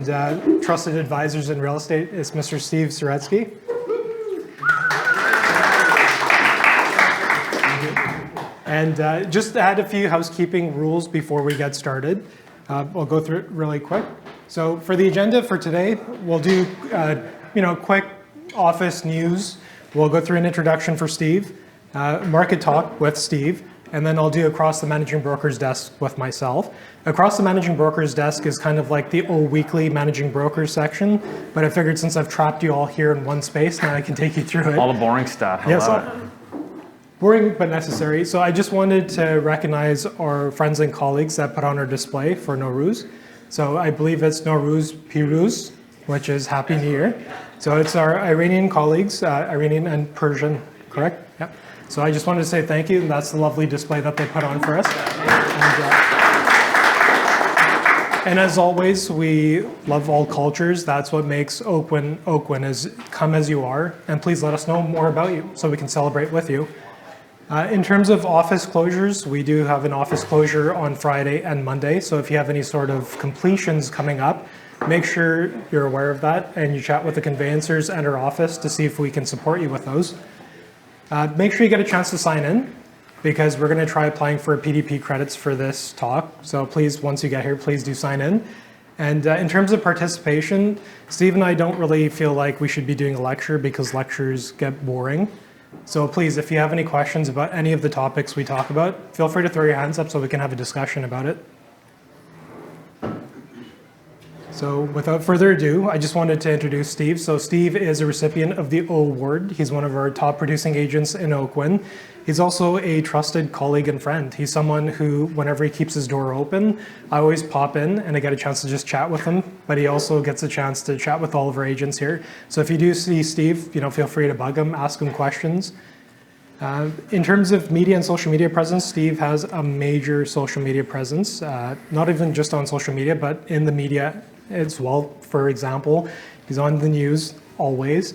Trusted advisors in real estate is Mr. Steve Saretsky. And just to add a few housekeeping rules before we get started. We'll go through it really quick. So for the agenda for today, we'll do quick office news. We'll go through an introduction for Steve, market talk with Steve, and then I'll do across the managing broker's desk with myself. Across the managing broker's desk is kind of like the weekly managing brokers section, but I figured since I've trapped you all here in one space, now I can take you through it. All the boring stuff. I love it. Boring but necessary. So I just wanted to recognize our friends and colleagues that put on our display for Nowruz. So I believe it's Nowruz Piruz, which is Happy New Year. So it's our Iranian colleagues, Iranian and Persian, correct? Yep. So I just wanted to say thank you, and that's the lovely display that they put on for us. And as always, we love all cultures. That's what makes Oakwin is come as you are, and please let us know more about you so we can celebrate with you. In terms of office closures, we do have an office closure on Friday and Monday, so if you have any sort of completions coming up, make sure you're aware of that and you chat with the conveyancers and our office to see if we can support you with those. Make sure you get a chance to sign in because we're going to try applying for PDP credits for this talk. So please, once you get here, please do sign in. And in terms of participation, Steve and I don't really feel like we should be doing a lecture because lectures get boring. So please, if you have any questions about any of the topics we talk about, feel free to throw your hands up so we can have a discussion about it. So without further ado, I just wanted to introduce Steve. So Steve is a recipient of the O Award. He's one of our top producing agents in Oakwin. He's also a trusted colleague and friend. He's someone who, whenever he keeps his door open, I always pop in and I get a chance to just chat with him, but he also gets a chance to chat with all of our agents here. So if you do see Steve, feel free to bug him, ask him questions. In terms of media and social media presence, Steve has a major social media presence, not even just on social media, but in the media as well. For example, he's on the news always,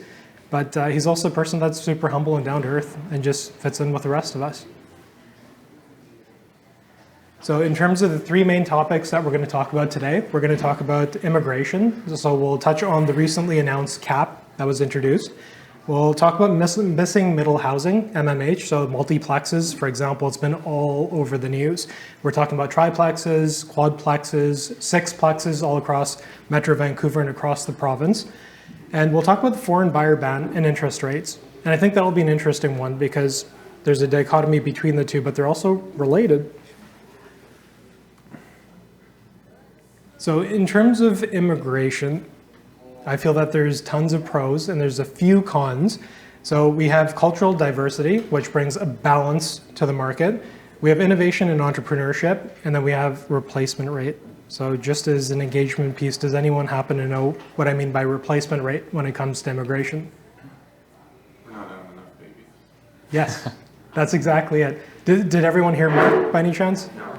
but he's also a person that's super humble and down to earth and just fits in with the rest of us. So in terms of the three main topics that we're going to talk about today, we're going to talk about immigration. So we'll touch on the recently announced cap that was introduced. We'll talk about missing middle housing, MMH, so multiplexes, for example, it's been all over the news. We're talking about triplexes, quadplexes, sixplexes all across Metro Vancouver and across the province. And we'll talk about the foreign buyer ban and interest rates. And I think that'll be an interesting one because there's a dichotomy between the two, but they're also related. So in terms of immigration, I feel that there's tons of pros and there's a few cons. So we have cultural diversity, which brings a balance to the market. We have innovation and entrepreneurship, and then we have replacement rate. So just as an engagement piece, does anyone happen to know what I mean by replacement rate when it comes to immigration? We're not having enough babies. Yes, that's exactly it. Did everyone hear Mark by any chance? No.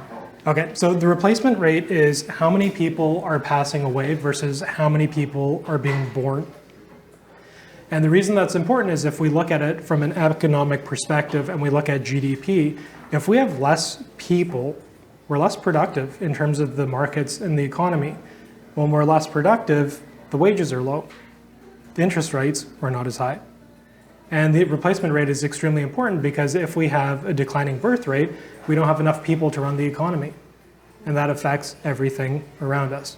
Okay, so the replacement rate is how many people are passing away versus how many people are being born. And the reason that's important is if we look at it from an economic perspective and we look at GDP, if we have less people, we're less productive in terms of the markets and the economy. When we're less productive, the wages are low. The interest rates are not as high. And the replacement rate is extremely important because if we have a declining birth rate, we don't have enough people to run the economy. And that affects everything around us.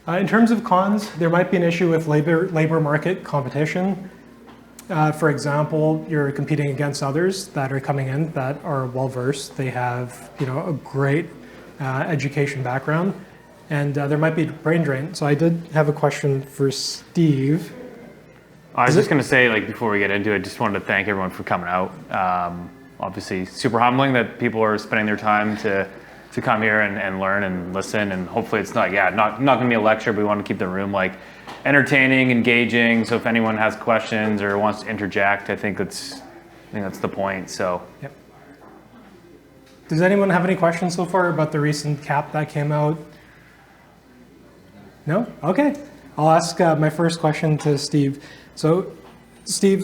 In terms of cons, there might be an issue with labor market competition. For example, you're competing against others that are coming in that are well-versed. They have a great education background. And there might be brain drain. So I did have a question for Steve. I was just going to say, before we get into it, just wanted to thank everyone for coming out. Obviously, super humbling that people are spending their time to come here and learn and listen. And hopefully it's not going to be a lecture, but we want to keep the room entertaining, engaging. So if anyone has questions or wants to interject, I think that's the point. So. Yep. Does anyone have any questions so far about the recent cap that came out? No? Okay. I'll ask my first question to Steve. So, Steve,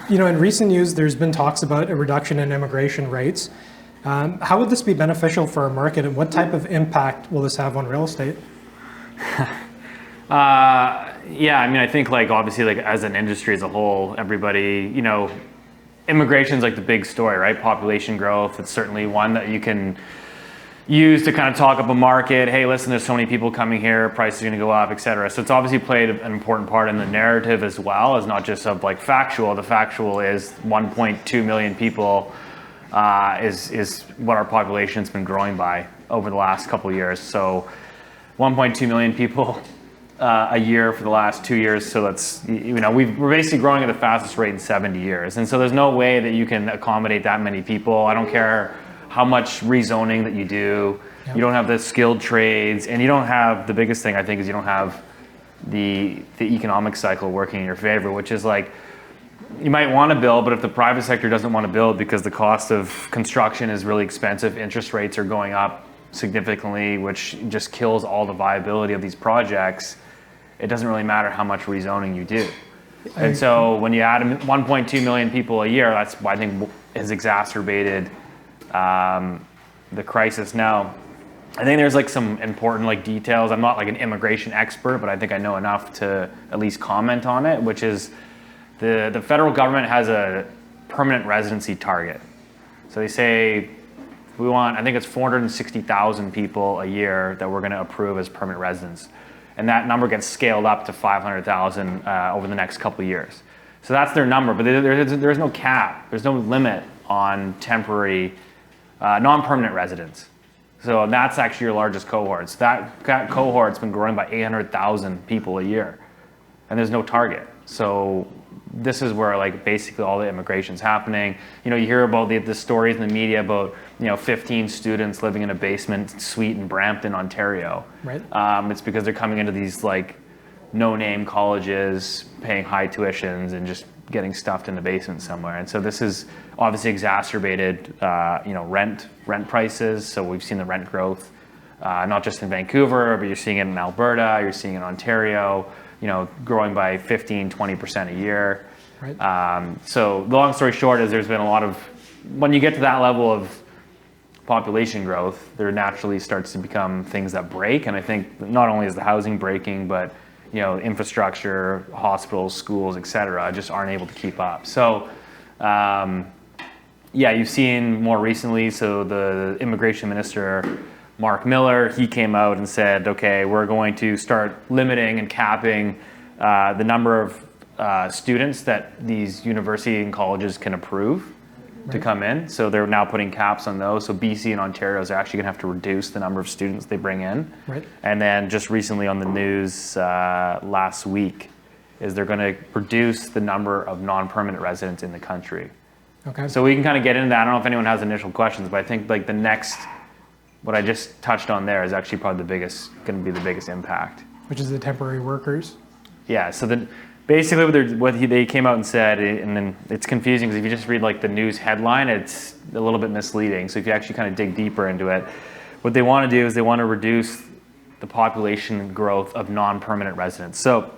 in recent news, there's been talks about a reduction in immigration rates. How would this be beneficial for our market, and what type of impact will this have on real estate? Yeah, I mean, I think like obviously like as an industry as a whole, everybody, immigration's like the big story, right? Population growth. It's certainly one that you can use to kind of talk up a market. Hey, listen, there's so many people coming here, prices are going to go up, et cetera. So it's obviously played an important part in the narrative as well, as not just of like factual. The factual is 1.2 million people is what our population's been growing by over the last couple of years. So 1.2 million people a year for the last 2 years. So that's, we're basically growing at the fastest rate in 70 years. And so there's no way that you can accommodate that many people. I don't care how much rezoning that you do. Yep. You don't have the skilled trades, and you don't have, the biggest thing I think is you don't have the economic cycle working in your favor, which is like, you might want to build, but if the private sector doesn't want to build because the cost of construction is really expensive, interest rates are going up significantly, which just kills all the viability of these projects, it doesn't really matter how much rezoning you do. And so when you add 1.2 million people a year, that's what I think has exacerbated the crisis. Now, I think there's like some important like details. I'm not like an immigration expert, but I think I know enough to at least comment on it, which is the federal government has a permanent residency target. So they say we want, I think it's 460,000 people a year that we're going to approve as permanent residents. And that number gets scaled up to 500,000 over the next couple of years. So that's their number, but there's no cap. There's no limit on temporary non-permanent residents. So that's actually your largest cohort. So that cohort's been growing by 800,000 people a year, and there's no target. So this is where like basically all the immigration's happening. You hear about the stories in the media about 15 students living in a basement suite in Brampton, Ontario. Right. It's because they're coming into these like no-name colleges, paying high tuitions, and just getting stuffed in the basement somewhere. And so this is obviously exacerbated, rent prices. So we've seen the rent growth, not just in Vancouver, but you're seeing it in Alberta, you're seeing it in Ontario, growing by 15, 20% a year. Right. So the long story short is there's been a lot of, when you get to that level of population growth, there naturally starts to become things that break. And I think not only is the housing breaking, but infrastructure, hospitals, schools, et cetera, just aren't able to keep up. So, you've seen more recently, so the immigration minister, Mark Miller, he came out and said, okay, we're going to start limiting and capping the number of students that these university and colleges can approve to come in. So they're now putting caps on those. So BC and Ontario is actually going to have to reduce the number of students they bring in. Right. And then just recently on the news last week is they're going to reduce the number of non-permanent residents in the country. Okay. So we can kind of get into that. I don't know if anyone has initial questions, but I think like the next, what I just touched on there is actually probably going to be the biggest impact. Which is the temporary workers. Yeah. So basically they came out and said, and then it's confusing because if you just read like the news headline, it's a little bit misleading. So if you actually kind of dig deeper into it, what they want to do is they want to reduce the population growth of non-permanent residents. So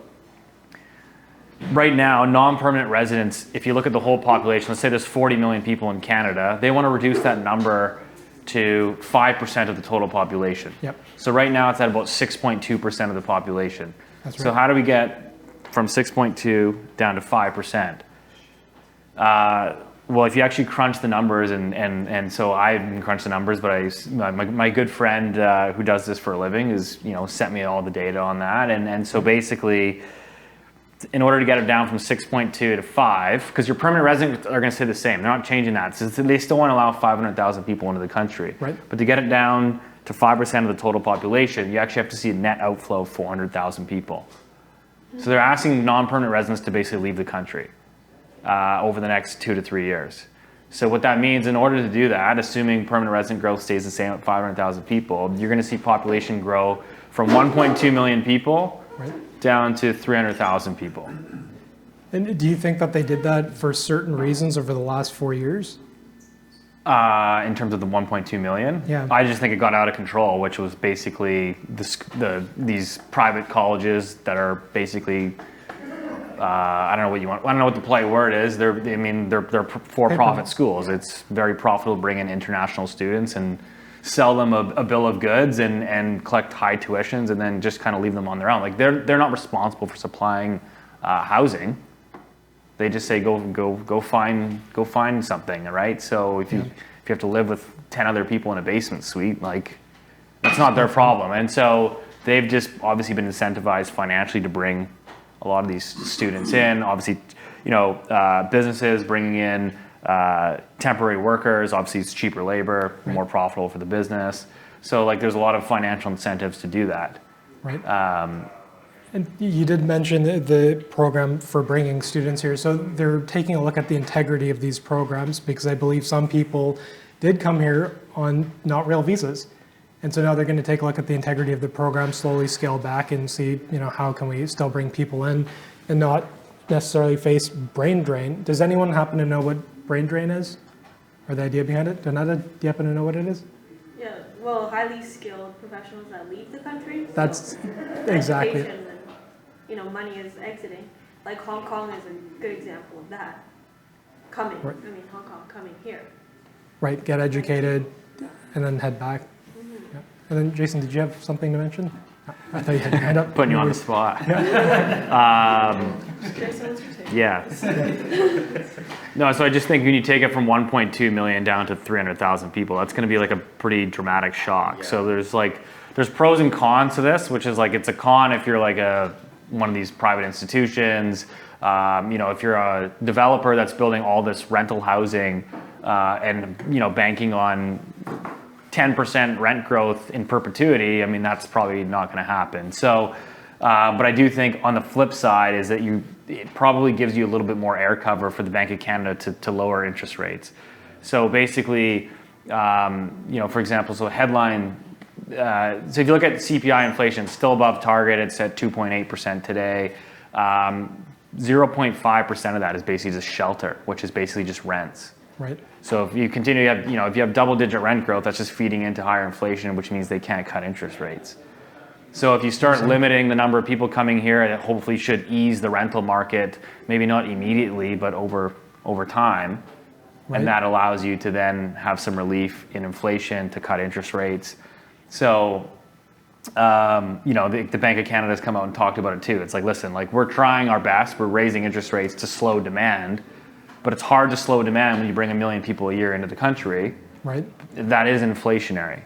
right now, non-permanent residents, if you look at the whole population, let's say there's 40 million people in Canada, they want to reduce that number to 5% of the total population. Yep. So right now it's at about 6.2% of the population. That's right. So how do we get from 6.2 down to 5%? Well, if you actually crunch the numbers, and so I didn't crunch the numbers, but my good friend who does this for a living is sent me all the data on that, and so basically, in order to get it down from 6.2 to 5, because your permanent residents are going to stay the same, they're not changing that. So they still want to allow 500,000 people into the country, right? But to get it down to 5% of the total population, you actually have to see a net outflow of 400,000 people. So they're asking non-permanent residents to basically leave the country over the next 2 to 3 years. So what that means, in order to do that, assuming permanent resident growth stays the same at 500,000 people, you're going to see population grow from 1.2 million people down to 300,000 people. And do you think that they did that for certain reasons over the last 4 years? In terms of the 1.2 million? Yeah. I just think it got out of control, which was basically these private colleges that are basically, I don't know what the polite word is. They're for-profit schools. It's very profitable to bring in international students, and sell them a bill of goods and collect high tuitions and then just kind of leave them on their own. Like they're not responsible for supplying housing. They just say go find something, right? So if you have to live with 10 other people in a basement suite, like that's not their problem. And so they've just obviously been incentivized financially to bring a lot of these students in. Obviously, businesses bringing in temporary workers. Obviously, it's cheaper labor, more profitable for the business. So like, there's a lot of financial incentives to do that. Right. And you did mention the program for bringing students here. So they're taking a look at the integrity of these programs, because I believe some people did come here on not real visas. And so now they're going to take a look at the integrity of the program, slowly scale back and see, how can we still bring people in and not necessarily face brain drain. Does anyone happen to know what brain drain is? Or the idea behind it? Donata, do you happen to know what it is? Yeah, well, highly skilled professionals that leave the country. That's exactly it. Education and, money is exiting. Like Hong Kong is a good example of that. Hong Kong coming here. Right, get educated and then head back. Yeah. And then Jason, did you have something to mention? I thought you had your hand up. Putting you on the spot. Jason, what's your take? Yeah. No, so I just think when you take it from 1.2 million down to 300,000 people, that's going to be like a pretty dramatic shock. Yeah. So there's pros and cons to this, which is like, it's a con if you're like one of these private institutions. If you're a developer that's building all this rental housing and banking on 10% rent growth in perpetuity, I mean, that's probably not going to happen. So, but I do think on the flip side is that it probably gives you a little bit more air cover for the Bank of Canada to lower interest rates. So basically, for example, so headline, so if you look at CPI inflation, it's still above target. It's at 2.8% today. 0.5% of that is basically just shelter, which is basically just rents. Right. So if you continue to have, if you have double-digit rent growth, that's just feeding into higher inflation, which means they can't cut interest rates. So if you start limiting the number of people coming here, it hopefully should ease the rental market, maybe not immediately, but over time. Right. And that allows you to then have some relief in inflation to cut interest rates. So, the Bank of Canada has come out and talked about it too. It's like, listen, like we're trying our best. We're raising interest rates to slow demand. But it's hard to slow demand when you bring 1 million people a year into the country. Right. That is inflationary.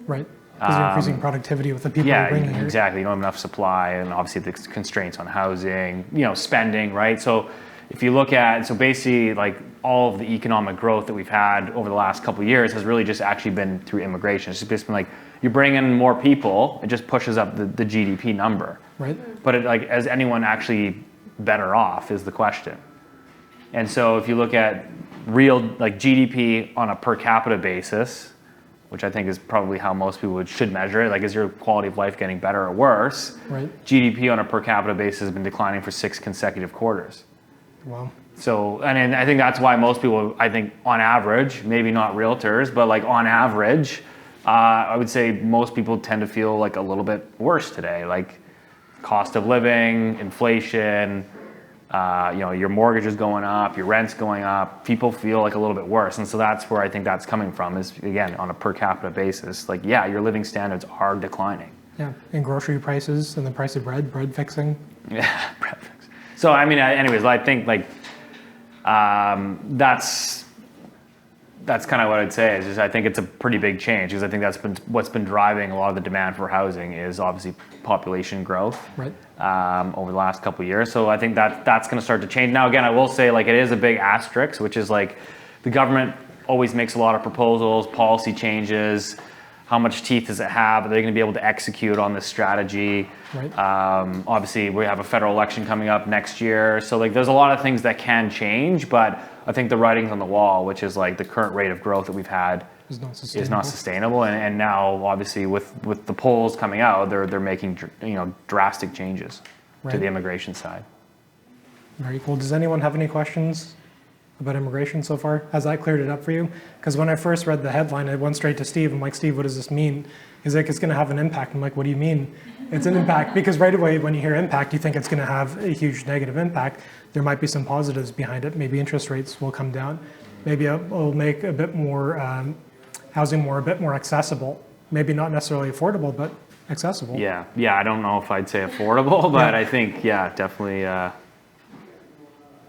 Right. Because you're increasing productivity with the people you're bringing here. Yeah, exactly. You don't have enough supply, and obviously the constraints on housing, spending, right? So if you look at, basically like all of the economic growth that we've had over the last couple of years has really just actually been through immigration. It's just been like, you bring in more people, it just pushes up the GDP number. Right. But is anyone actually better off is the question. And so if you look at real GDP on a per capita basis, which I think is probably how most people should measure it, is your quality of life getting better or worse? Right. GDP on a per capita basis has been declining for 6 consecutive quarters. Wow. So, and I think that's why most people, I think on average, maybe not realtors, but on average, I would say most people tend to feel a little bit worse today, cost of living, inflation, your mortgage is going up, your rent's going up, people feel a little bit worse. And so that's where I think that's coming from is, again, on a per capita basis, your living standards are declining. Yeah, and grocery prices and the price of bread fixing. Yeah, bread fixing. So, anyways, I think that's kind of what I'd say is just I think it's a pretty big change because I think that's been what's been driving a lot of the demand for housing is obviously population growth over the last couple of years. So I think that's going to start to change. Now, again, I will say it is a big asterisk, which is the government always makes a lot of proposals, policy changes. How much teeth does it have? Are they going to be able to execute on this strategy? Right. Obviously, we have a federal election coming up next year. So there's a lot of things that can change, but I think the writing's on the wall, which is the current rate of growth that we've had is not sustainable. And now, obviously, with the polls coming out, they're making drastic changes to the immigration side. Very cool. Does anyone have any questions about immigration so far? Has that cleared it up for you? Because when I first read the headline, I went straight to Steve. I'm like, Steve, what does this mean? He's like, it's going to have an impact. I'm like, what do you mean? It's an impact. Because right away, when you hear impact, you think it's going to have a huge negative impact. There might be some positives behind it. Maybe interest rates will come down. Maybe it'll make a bit more housing a bit more accessible. Maybe not necessarily affordable, but accessible. Yeah, I don't know if I'd say affordable, but Yeah. I think, definitely.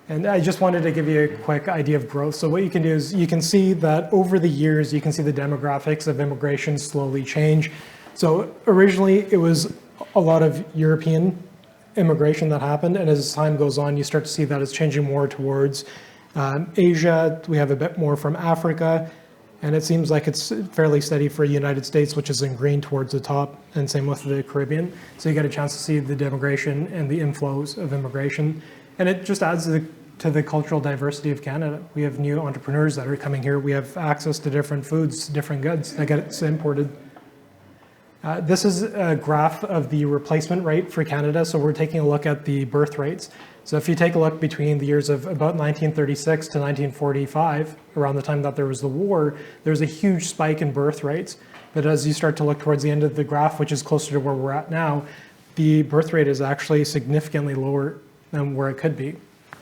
And I just wanted to give you a quick idea of growth. So what you can do is you can see that over the years, you can see the demographics of immigration slowly change. So originally it was a lot of European immigration that happened. And as time goes on, you start to see that it's changing more towards Asia. We have a bit more from Africa. And it seems like it's fairly steady for the United States, which is in green towards the top, and same with the Caribbean. So you get a chance to see the demigration and the inflows of immigration. And it just adds to the cultural diversity of Canada. We have new entrepreneurs that are coming here. We have access to different foods, different goods that get imported. This is a graph of the replacement rate for Canada. So we're taking a look at the birth rates. So if you take a look between the years of about 1936 to 1945, around the time that there was the war, there's a huge spike in birth rates. But as you start to look towards the end of the graph, which is closer to where we're at now, the birth rate is actually significantly lower than where it could be,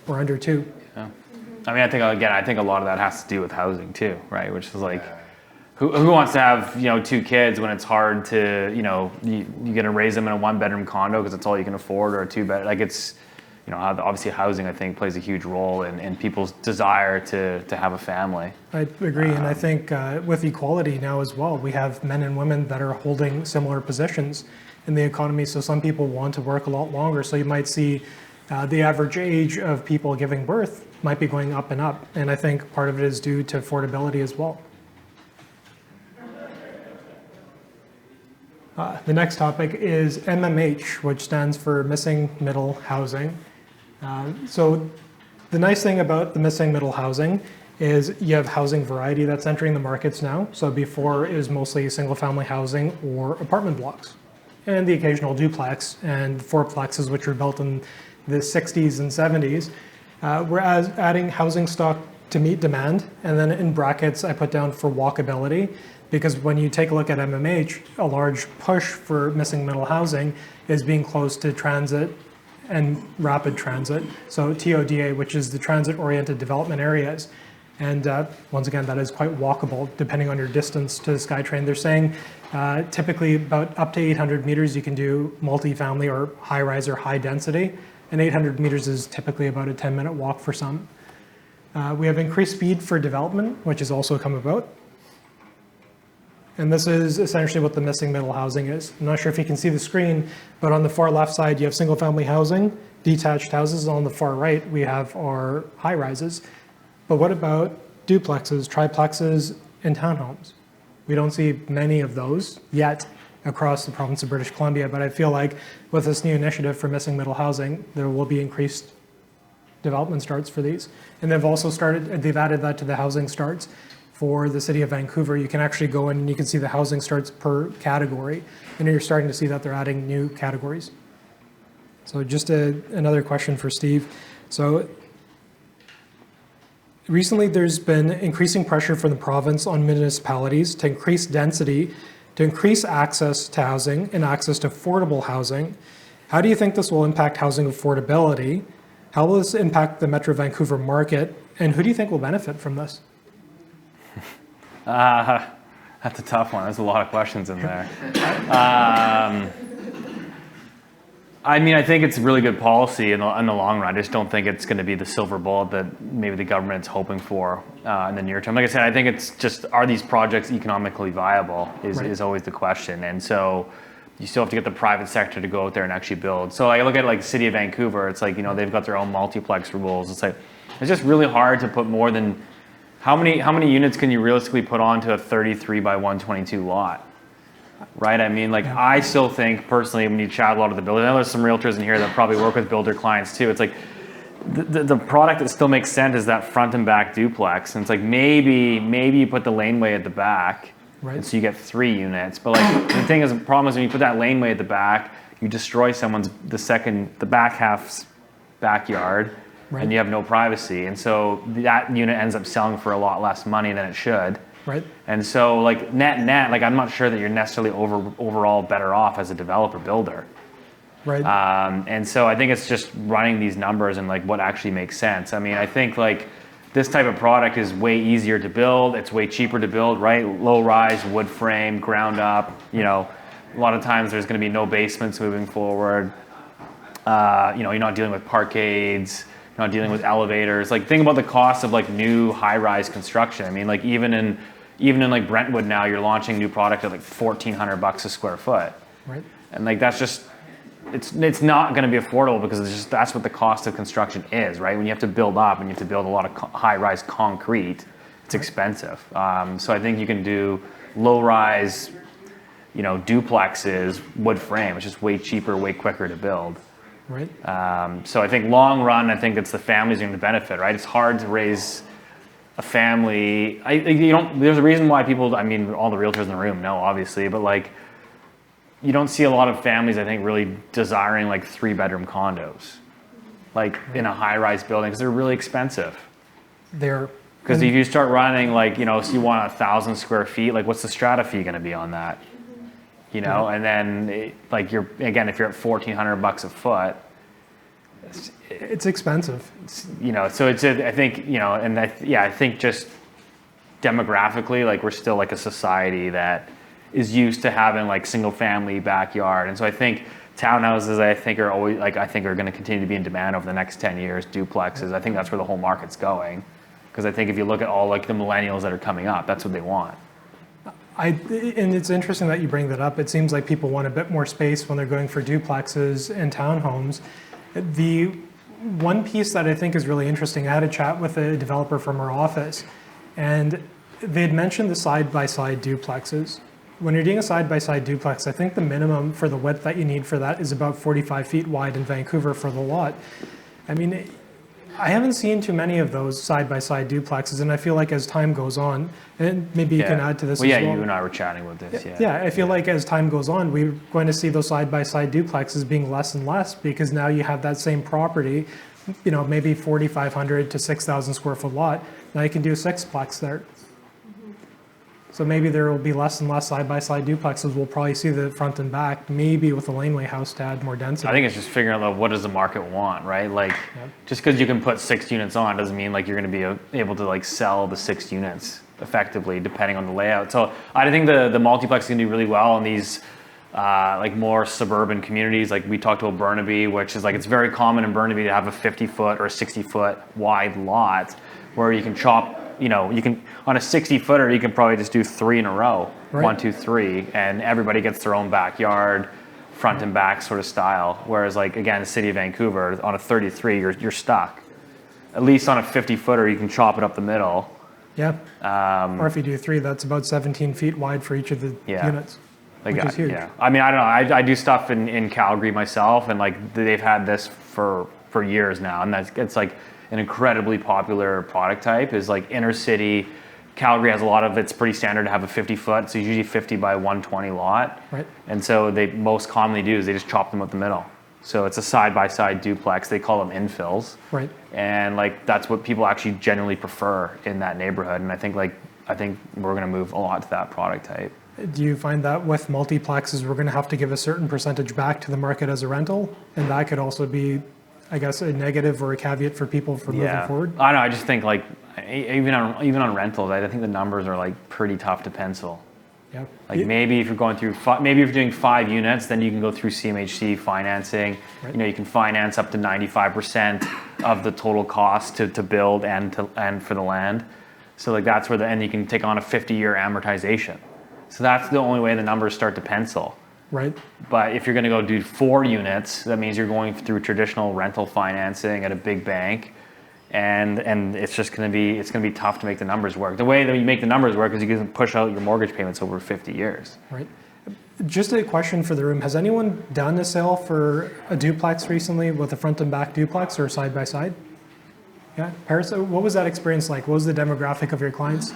or under 2. Yeah. I mean, I think a lot of that has to do with housing too, right? Which is like, who wants to have 2 kids when it's hard to you're gonna raise them in a 1-bedroom condo because that's all you can afford, or a 2-bed, like it's obviously housing, I think, plays a huge role in people's desire to have a family. I agree, and I think with equality now as well, we have men and women that are holding similar positions in the economy. So some people want to work a lot longer. So you might see the average age of people giving birth might be going up and up. And I think part of it is due to affordability as well. The next topic is MMH, which stands for Missing Middle Housing. So the nice thing about the missing middle housing is you have housing variety that's entering the markets now. So before it was mostly single family housing or apartment blocks, and the occasional duplex and fourplexes, which were built in the 60s and 70s. We're adding housing stock to meet demand. And then in brackets, I put down for walkability, because when you take a look at MMH, a large push for missing middle housing is being close to transit and rapid transit. So TODA, which is the transit-oriented development areas. And once again, that is quite walkable depending on your distance to the SkyTrain. They're saying typically about up to 800 meters, you can do multifamily or high-rise or high density. And 800 meters is typically about a 10-minute walk for some. We have increased speed for development, which has also come about. And this is essentially what the missing middle housing is. I'm not sure if you can see the screen, but on the far left side, you have single family housing, detached houses. On the far right, we have our high rises. But what about duplexes, triplexes, and townhomes? We don't see many of those yet across the province of British Columbia, but I feel like with this new initiative for missing middle housing, there will be increased development starts for these. And they've added that to the housing starts for the city of Vancouver. You can actually go in and you can see the housing starts per category, and you're starting to see that they're adding new categories. So just another question for Steve. So recently there's been increasing pressure from the province on municipalities to increase density, to increase access to housing and access to affordable housing. How do you think this will impact housing affordability? How will this impact the Metro Vancouver market? And who do you think will benefit from this? That's a tough one. There's a lot of questions in there. I mean, I think it's really good policy in the long run. I just don't think it's going to be the silver bullet that maybe the government's hoping for in the near term. Like I said, I think it's just, are these projects economically viable is always the question. And so you still have to get the private sector to go out there and actually build. So I look at like the city of Vancouver, it's like, they've got their own multiplex rules. It's like, it's just really hard to put more than, how many units can you realistically put onto a 33 by 122 lot? Right? I mean, like, I still think personally, when you chat a lot of the builders, I know there's some realtors in here that probably work with builder clients too. It's like the product that still makes sense is that front and back duplex. And it's like, maybe you put the laneway at the back, right? And so you get 3 units. But like, the problem is when you put that laneway at the back, you destroy the back half's backyard, right? And you have no privacy. And so that unit ends up selling for a lot less money than it should. Right. And so like net, like I'm not sure that you're necessarily overall better off as a developer builder. Right. And so I think it's just running these numbers and like what actually makes sense. I mean, I think like this type of product is way easier to build. It's way cheaper to build, right? Low rise, wood frame, ground up. You know, a lot of times there's going to be no basements moving forward. You know, you're not dealing with parkades. You're not dealing with elevators. Like, think about the cost of like new high-rise construction. I mean, like even in like Brentwood now, you're launching new product at like $1,400 a square foot. Right. And like that's just it's not going to be affordable because it's just that's what the cost of construction is, right? When you have to build up and you have to build a lot of high-rise concrete, it's expensive. So I think you can do low-rise, you know, duplexes, wood frame, which is way cheaper, way quicker to build. Right. So I think long run, I think it's the families going to benefit, right? It's hard to raise a family. There's a reason why people. I mean, all the realtors in the room know, obviously, but like, you don't see a lot of families, I think, really desiring like 3-bedroom condos, like in a high-rise building, because they're really expensive. Because if you start running like, you know, so you want 1,000 square feet, like what's the strata fee going to be on that? You know, and then like if you're at $1,400 a foot, it's expensive. You know, so I think, you know, and I think just demographically, like we're still like a society that is used to having like single family backyard. And so I think townhouses, are always like, I think are going to continue to be in demand over the next 10 years, duplexes. I think that's where the whole market's going. Because I think if you look at all like the millennials that are coming up, that's what they want. And it's interesting that you bring that up. It seems like people want a bit more space when they're going for duplexes and townhomes. The one piece that I think is really interesting, I had a chat with a developer from our office, and they had mentioned the side-by-side duplexes. When you're doing a side-by-side duplex, I think the minimum for the width that you need for that is about 45 feet wide in Vancouver for the lot. I mean, I haven't seen too many of those side-by-side duplexes, and I feel like as time goes on, and maybe you can add to this as well. Yeah, you and I were chatting about this, Yeah, I feel like as time goes on, we're going to see those side-by-side duplexes being less and less, because now you have that same property, you know, maybe 4,500 to 6,000 square foot lot. Now you can do a sixplex there. So maybe there will be less and less side-by-side duplexes. We'll probably see the front and back, maybe with a laneway house to add more density. I think it's just figuring out what does the market want, right? Like, just because you can put 6 units on doesn't mean like you're going to be able to like sell the 6 units effectively, depending on the layout. So I think the multiplex is going to do really well in these like more suburban communities. Like we talked about Burnaby, which is like, it's very common in Burnaby to have a 50-foot or a 60-foot wide lot where you can chop. You know, you can, on a 60-footer, you can probably just do 3 in a row, right. 1, 2, 3, and everybody gets their own backyard, front and back sort of style. Whereas, like again, the city of Vancouver, on a 33, you're stuck. At least on a 50-footer, you can chop it up the middle. Yeah. Or if you do 3, that's about 17 feet wide for each of the units. Like, which is huge. Yeah. I mean, I don't know. I do stuff in Calgary myself, and like they've had this for years now, and it's like an incredibly popular product type. Is like inner city. Calgary has a lot of, it's pretty standard to have a 50-foot, so usually 50 by 120 lot. Right. And so they most commonly do is they just chop them up the middle. So it's a side-by-side duplex. They call them infills. Right. And like that's what people actually generally prefer in that neighborhood. And I think we're going to move a lot to that product type. Do you find that with multiplexes, we're going to have to give a certain percentage back to the market as a rental, and that could also be, I guess, a negative or a caveat for people for moving forward? I don't know. I just think like even on rentals, I think the numbers are like pretty tough to pencil. Yeah. Like maybe if you're going through, maybe if you're doing 5 units, then you can go through CMHC financing. Right. You know, you can finance up to 95% of the total cost to build and for the land. So like that's where and you can take on a 50-year amortization. So that's the only way the numbers start to pencil. Right. But if you're going to go do 4 units, that means you're going through traditional rental financing at a big bank, and it's just going to be tough to make the numbers work. The way that you make the numbers work is you can push out your mortgage payments over 50 years. Right. Just a question for the room: has anyone done a sale for a duplex recently with a front and back duplex or side by side? Yeah, Paris. What was that experience like? What was the demographic of your clients?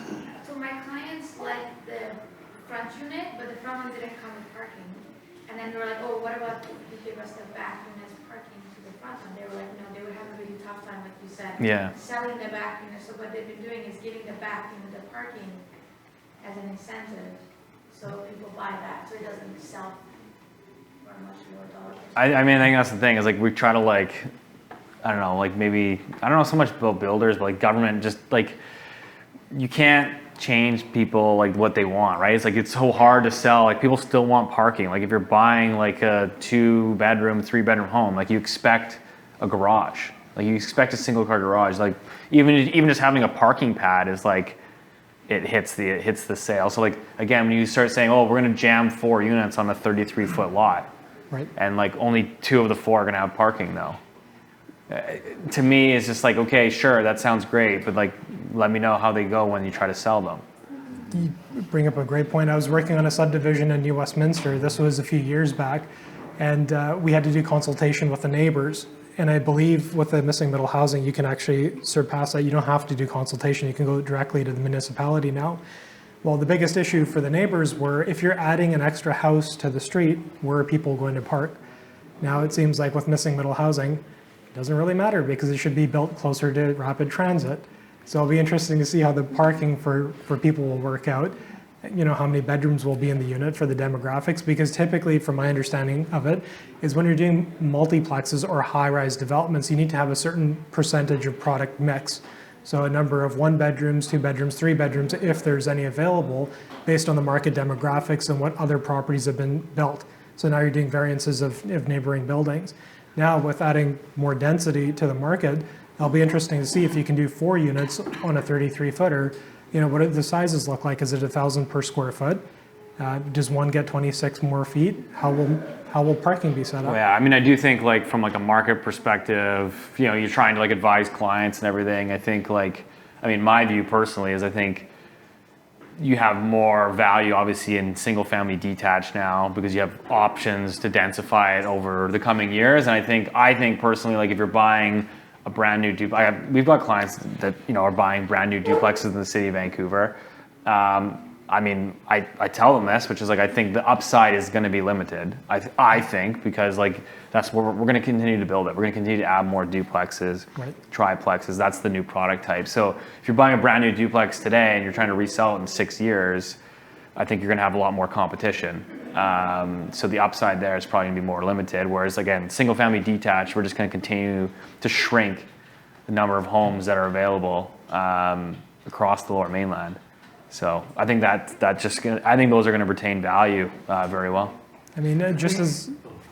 And they were like, oh, what about if you give us the back units parking to the front? And they were like, no, they would have a really tough time, like you said, selling the back units. So what they've been doing is giving the back unit the parking as an incentive, so people buy that, so it doesn't sell for a much lower dollar. I mean, I think that's the thing is like we try to like I don't know, like maybe, I don't know so much about builders, but like government, just like, you can't change people like what they want, right? It's like, it's so hard to sell. Like people still want parking. Like if you're buying like a 2-bedroom, 3-bedroom home, like you expect a garage, like you expect a single car garage. Like even just having a parking pad is like, it hits the sale. So like, again, when you start saying, oh, we're gonna jam 4 units on a 33-foot lot, Right. and like only 2 of the 4 are gonna have parking though. To me, it's just like, okay, sure, that sounds great, but like, let me know how they go when you try to sell them. You bring up a great point. I was working on a subdivision in New Westminster. This was a few years back, and we had to do consultation with the neighbors. And I believe with the missing middle housing, you can actually surpass that. You don't have to do consultation. You can go directly to the municipality now. Well, the biggest issue for the neighbors were if you're adding an extra house to the street, where are people going to park? Now it seems like with missing middle housing, it doesn't really matter because it should be built closer to rapid transit. So it'll be interesting to see how the parking for people will work out. You know, how many bedrooms will be in the unit for the demographics, because typically, from my understanding of it, is when you're doing multiplexes or high-rise developments, you need to have a certain percentage of product mix. So a number of 1 bedrooms, 2 bedrooms, 3 bedrooms, if there's any available, based on the market demographics and what other properties have been built. So now you're doing variances of neighboring buildings. Now with adding more density to the market, it'll be interesting to see if you can do 4 units on a 33-footer. You know, what do the sizes look like? Is it 1,000 per square foot? Does one get 26 more feet? How will parking be set up? Yeah, I mean, I do think like from like a market perspective, you know, you're trying to like advise clients and everything. I think like, I mean, my view personally is I think you have more value obviously in single family detached now because you have options to densify it over the coming years. And I think personally, like if you're buying a brand new duplex, we've got clients that, you know, are buying brand new duplexes in the city of Vancouver. I mean, I tell them this, which is like, I think the upside is going to be limited. I think because like that's where we're going to continue to build it. We're going to continue to add more duplexes, Right. triplexes. That's the new product type. So if you're buying a brand new duplex today and you're trying to resell it in 6 years, I think you're going to have a lot more competition. So the upside there is probably going to be more limited. Whereas again, single family detached, we're just going to continue to shrink the number of homes that are available across the Lower Mainland. So I think I think those are going to retain value very well. I mean, just as,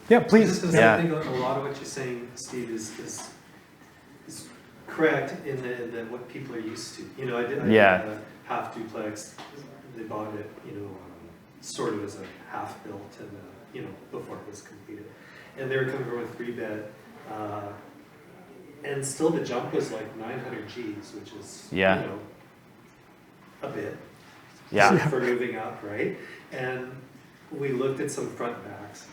yeah, please. Yeah. I think a lot of what you're saying, Steve, is correct in the what people are used to. You know, I did a half duplex. They bought it, you know, sort of as a half built, and you know, before it was completed, and they were coming from a 3-bed, and still the jump was like 900 Gs, which is you know, a bit. For moving up, right? And we looked at some front backs.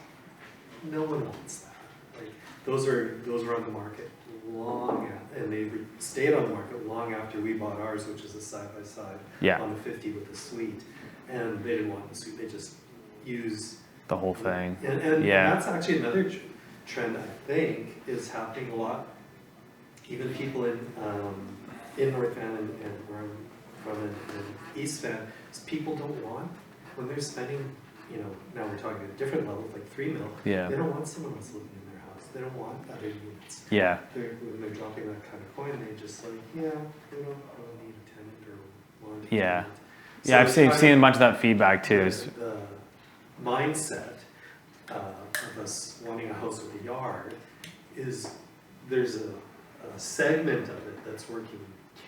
No one wants that. Like those were on the market long, and they stayed on the market long after we bought ours, which is a side-by-side on the 50 with a suite. And they didn't want the suite; they just use the whole thing. And that's actually another trend I think is happening a lot. Even people in North Van and where I'm from in East Van, is people don't want, when they're spending, you know, now we're talking at a different level, like 3 mil. They don't want someone else living in their house. They don't want other units. When they're dropping that kind of coin, they just like, we don't really need a tenant or one. So I've seen a bunch of that feedback too. The mindset of us wanting a house with a yard is there's a segment of it that's working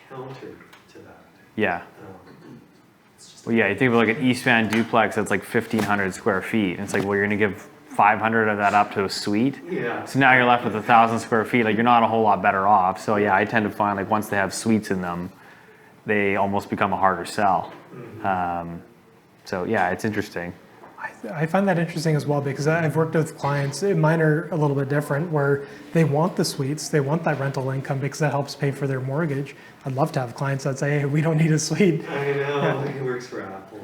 counter to that. Well, you think of like an East Van duplex that's like 1,500 square feet. And it's like, well, you're going to give 500 of that up to a suite. So now you're left with 1,000 square feet. Like you're not a whole lot better off. So I tend to find like once they have suites in them, they almost become a harder sell. It's interesting. I find that interesting as well because I've worked with clients, mine are a little bit different, where they want the suites, they want that rental income because that helps pay for their mortgage. I'd love to have clients that say, hey, we don't need a suite. I know, it works for Apple.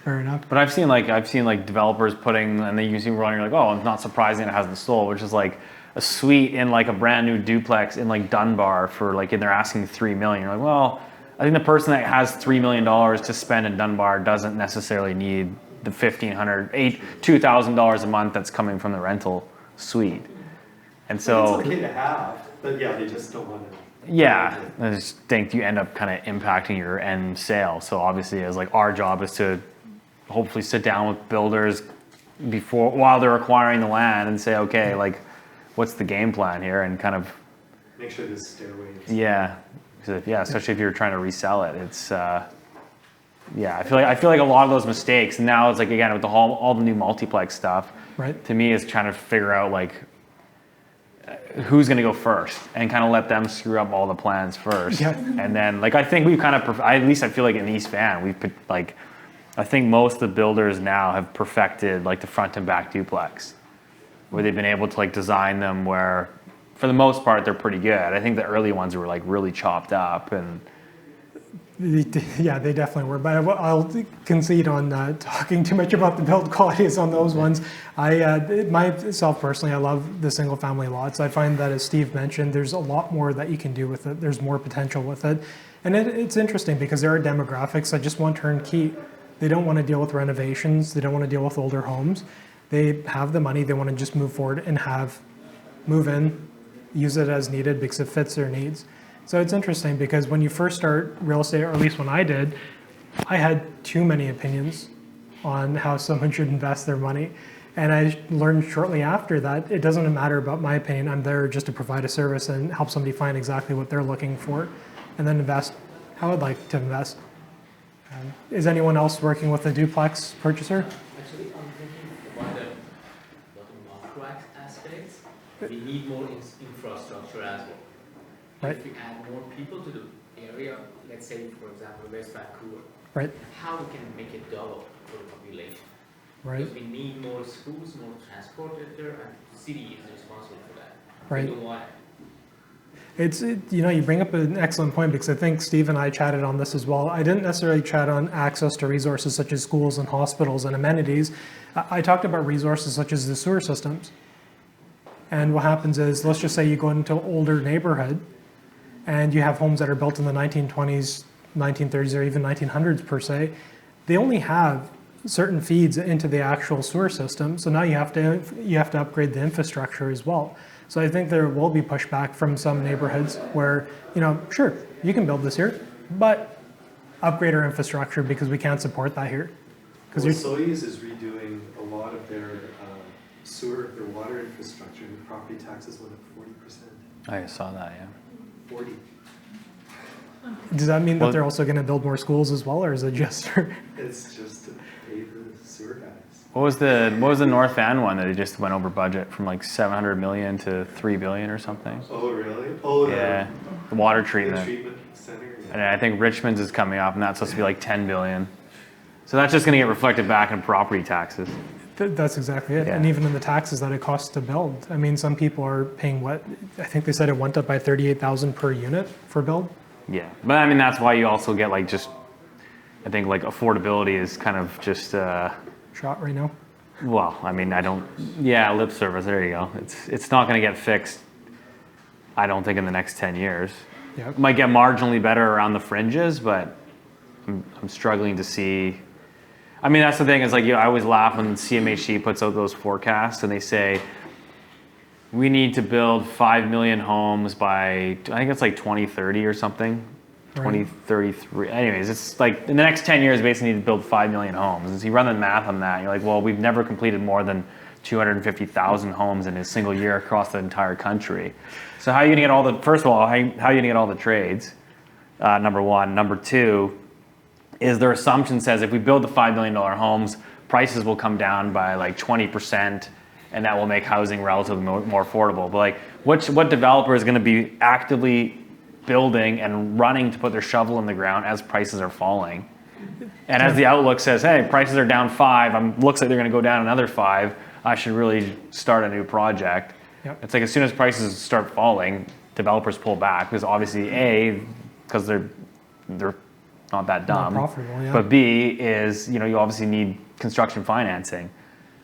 Fair enough. But I've seen like developers putting, and they usually run, you're like, oh, it's not surprising it hasn't sold, which is like a suite in like a brand new duplex in like Dunbar for like, and they're asking $3 million. You're like, well, I think the person that has $3 million to spend in Dunbar doesn't necessarily need the $2,000 a month that's coming from the rental suite. And It's so, okay to have, but yeah, they just don't want to. yeah, I just think you end up kind of impacting your end sale. So obviously, as like our job is to hopefully sit down with builders while they're acquiring the land and say, okay, like, what's the game plan here, and kind of Make sure there's stairways. yeah, especially if you're trying to resell it, it's yeah. I feel like a lot of those mistakes, and now it's like again with all the new multiplex stuff. Right. To me, is trying to figure out like who's going to go first and kind of let them screw up all the plans first. Yeah. And then like I think we've kind of at least I feel like in East Van we've put, like I think most of the builders now have perfected like the front and back duplex, where they've been able to like design them where for the most part they're pretty good. I think the early ones were like really chopped up and Yeah, they definitely were. But I'll concede on talking too much about the build qualities on those ones. Myself personally, I love the single family lots. I find that, as Steve mentioned, there's a lot more that you can do with it. There's more potential with it. And it's interesting because there are demographics that just want turnkey. They don't want to deal with renovations. They don't want to deal with older homes. They have the money. They want to just move forward and move in, use it as needed because it fits their needs. So it's interesting because when you first start real estate, or at least when I did, I had too many opinions on how someone should invest their money. And I learned shortly after that it doesn't matter about my opinion. I'm there just to provide a service and help somebody find exactly what they're looking for and then invest how I'd like to invest. Is anyone else working with a duplex purchaser? Actually, I'm thinking about the macro aspects. We need more infrastructure as well. Right. If we add more people to the area, let's say, for example, West Vancouver, Right, how we can make it double for the population? right, Because we need more schools, more transport there, and the city is responsible for that. right. We don't want it. You bring up an excellent point because I think Steve and I chatted on this as well. I didn't necessarily chat on access to resources such as schools and hospitals and amenities. I talked about resources such as the sewer systems. And what happens is, let's just say you go into an older neighborhood and you have homes that are built in the 1920s, 1930s, or even 1900s per se. They only have certain feeds into the actual sewer system. So now you have to upgrade the infrastructure as well. So I think there will be pushback from some neighborhoods where, sure, you can build this here, but upgrade our infrastructure because we can't support that here. Well, Soyuz is redoing a lot of their their water infrastructure, and property taxes went up 40%. I saw that, yeah. 40. Does that mean that they're also going to build more schools as well, or is it just? It's just to pay the sewer guys. What was the North Van one that it just went over budget from like 700 million to 3 billion or something? Oh, really? Oh, Yeah, the water the treatment. treatment center. And I think Richmond's is coming up, and that's supposed to be like 10 billion. So that's just going to get reflected back in property taxes. That's exactly it. Yeah. And even in the taxes that it costs to build. I mean, some people are paying what? I think they said it went up by 38,000 per unit for build. Yeah, but I mean that's why you also get like just, I think like affordability is kind of just, Shot right now. well, I mean lip service. There you go. It's not going to get fixed. I don't think in the next 10 years. Yeah. It might get marginally better around the fringes, but I'm struggling to see. I mean, that's the thing is like, I always laugh when CMHC puts out those forecasts and they say, we need to build 5 million homes by, I think it's like 2030 or something, Right. 2033. Anyways, it's like in the next 10 years, basically need to build 5 million homes. And so you run the math on that, and you're like, well, we've never completed more than 250,000 homes in a single year across the entire country. So how are you gonna get first of all, how are you gonna get all the trades? Number one. Number two, is their assumption says if we build the $5 million homes, prices will come down by like 20%, and that will make housing relatively more affordable. But like, what developer is going to be actively building and running to put their shovel in the ground as prices are falling? And as the outlook says, hey, prices are down 5, looks like they're going to go down another 5, I should really start a new project. Yep. It's like as soon as prices start falling, developers pull back because obviously because they're not that dumb. Not profitable, yeah. But B is, you obviously need construction financing.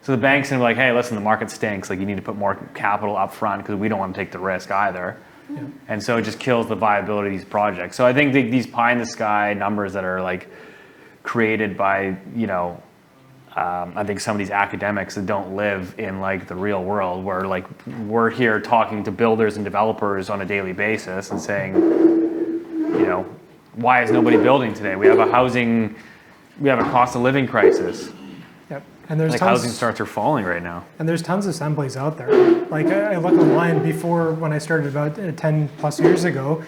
So the bank's gonna be like, hey, listen, the market stinks. Like you need to put more capital up front because we don't want to take the risk either. Yeah. And so it just kills the viability of these projects. So I think these pie in the sky numbers that are like created by, I think some of these academics that don't live in like the real world, where like we're here talking to builders and developers on a daily basis and saying, you know, why is nobody building today? We have a cost of living crisis. Yep. And there's Like tons, housing starts are falling right now. and there's tons of assemblies out there. Like I look online before when I started about 10 plus years ago.